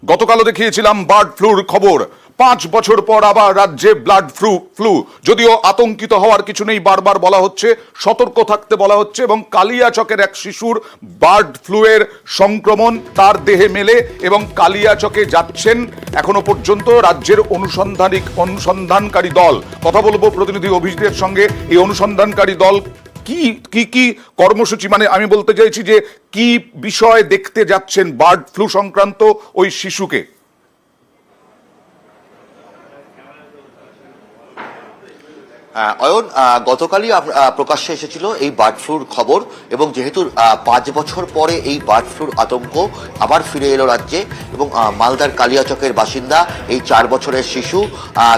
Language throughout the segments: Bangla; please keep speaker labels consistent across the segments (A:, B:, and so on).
A: গতকালও দেখিয়েছিলাম বার্ড ফ্লুর খবর। 5 বছর পর আবার রাজ্যে ব্লাড ফ্লু। যদিও আতঙ্কিত হওয়ার কিছু নেই, বারবার বলা হচ্ছে, সতর্ক থাকতে বলা হচ্ছে। এবং কালিয়াচকের এক শিশুর বার্ড ফ্লুয়ের সংক্রমণ তার দেহে মেলে এবং কালিয়াচকে যাচ্ছেন এখনো পর্যন্ত রাজ্যের অনুসন্ধানকারী দল। কথা বলবো প্রতিনিধি অভিজিতের সঙ্গে। এই অনুসন্ধানকারী দল কি কি কি কর্মসূচি, মানে আমি বলতে চাইছি যে কি বিষয় দেখতে যাচ্ছেন বার্ড ফ্লু সংক্রান্ত ওই শিশুকে?
B: অয়ন, গতকালই প্রকাশ্যে এসেছিল এই বার্ড ফ্লুর খবর, এবং যেহেতু 5 বছর পরে এই বার্ড ফ্লুর আতঙ্ক আবার ফিরে এলো রাজ্যে, এবং মালদার কালিয়াচকের বাসিন্দা এই 4 বছরের শিশু,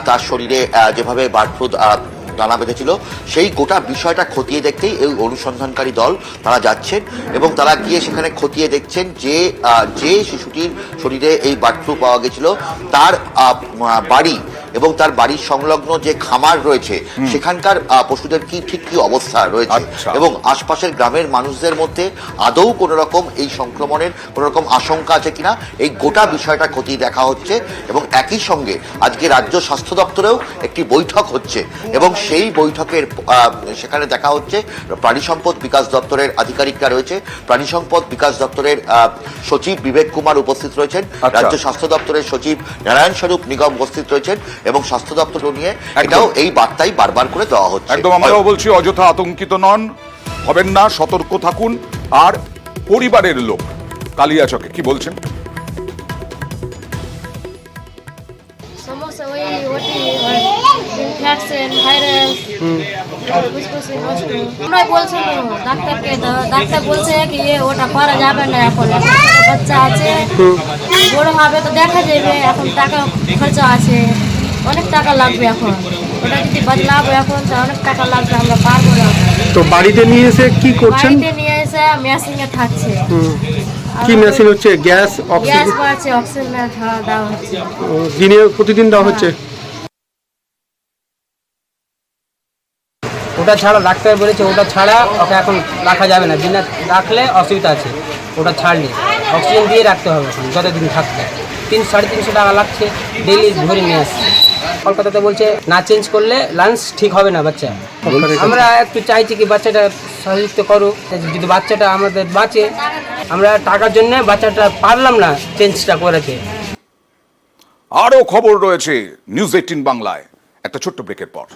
B: তার শরীরে যেভাবে বার্ড ফ্লু দানা বেঁধেছিল, সেই গোটা বিষয়টা খতিয়ে দেখতেই এই অনুসন্ধানকারী দল তারা যাচ্ছেন, এবং তারা গিয়ে সেখানে খতিয়ে দেখছেন যে শিশুটির শরীরে এই বার্ড ফ্লু পাওয়া গেছিল তার বাড়ি এবং তার বাড়ির সংলগ্ন যে খামার রয়েছে সেখানকার পশুদের ঠিক কি অবস্থা রয়েছে, এবং আশপাশের গ্রামের মানুষদের মধ্যে আদৌ কোনো রকম এই সংক্রমণের কোনো রকম আশঙ্কা আছে কিনা, এই গোটা বিষয়টা খতিয়ে দেখা হচ্ছে। এবং একই সঙ্গে আজকে রাজ্য স্বাস্থ্য দপ্তরেও একটি বৈঠক হচ্ছে, এবং সেই বৈঠকের সেখানে দেখা হচ্ছে প্রাণী সম্পদ বিকাশ দপ্তরের আধিকারিকরা রয়েছে। প্রাণী সম্পদ বিকাশ দপ্তরের সচিব বিবেক কুমার উপস্থিত রয়েছেন, রাজ্য স্বাস্থ্য দপ্তরের সচিব নারায়ণ স্বরূপ নিগম উপস্থিত রয়েছেন, এবং স্বাস্থ্য দপ্তর নিয়ে এটাও এই বার্তাই বারবার করে দেওয়া হচ্ছে।
A: একদম, আমরাও বলছি অযথা আতঙ্কিত নন, হবেন না, সতর্ক থাকুন। আর পরিবারের লোক কালিয়াচকে কি বলছেন?
C: সমস্যা ওই ইনফেকশন ভাইরাস আমরা বলছি ডাক্তারকে, ডাক্তার বলছে কি ওটা করা যাবে না, এখন বাচ্চা আছে, বড় হবে তো দেখা যাবে, এখন টাকা খরচা আছে, অনেক টাকা লাগবে, এখন ওটা যদি বদলাবো এখন তো অনেক টাকা লাগবে, আমরা পারবো না।
D: তো বাড়িতে নিয়ে এসে কি করছেন?
C: বাড়িতে নিয়ে এসে মেশিনে থাকছে।
D: কি মেশিন হচ্ছে? Gas,
C: gas
D: oxygen?
C: পাচ্ছে, অক্সিজেন দেওয়া হচ্ছে।
D: দিনে প্রতিদিন দেওয়া হচ্ছে?
E: ওটা ছাড়া ডাক্তার বলেছে ওটা ছাড়া ওকে এখন রাখা যাবে না, দিনে রাখলে অসুবিধা আছে, ওটা ছাড়লে অক্সিজেন দিয়ে রাখতে হবে এখন যতদিন থাকতে। 300-350 টাকা লাগছে, ডেইলি ধরে নিয়ে আসছে। কলকাতাতে বলছে না চেঞ্জ করলে লাঞ্চ ঠিক হবে না বাচ্চা। আমরা একটু চাইছি কি বাচ্চাটা সহযোগিতা করুক, যদি বাচ্চাটা আমাদের বাঁচে। আমরা টাকার জন্য বাচ্চাটা পারলাম না চেঞ্জটা করেছে।
A: আরও খবর রয়েছে নিউজ 18 বাংলায় একটা ছোট্ট ব্রেকের পর।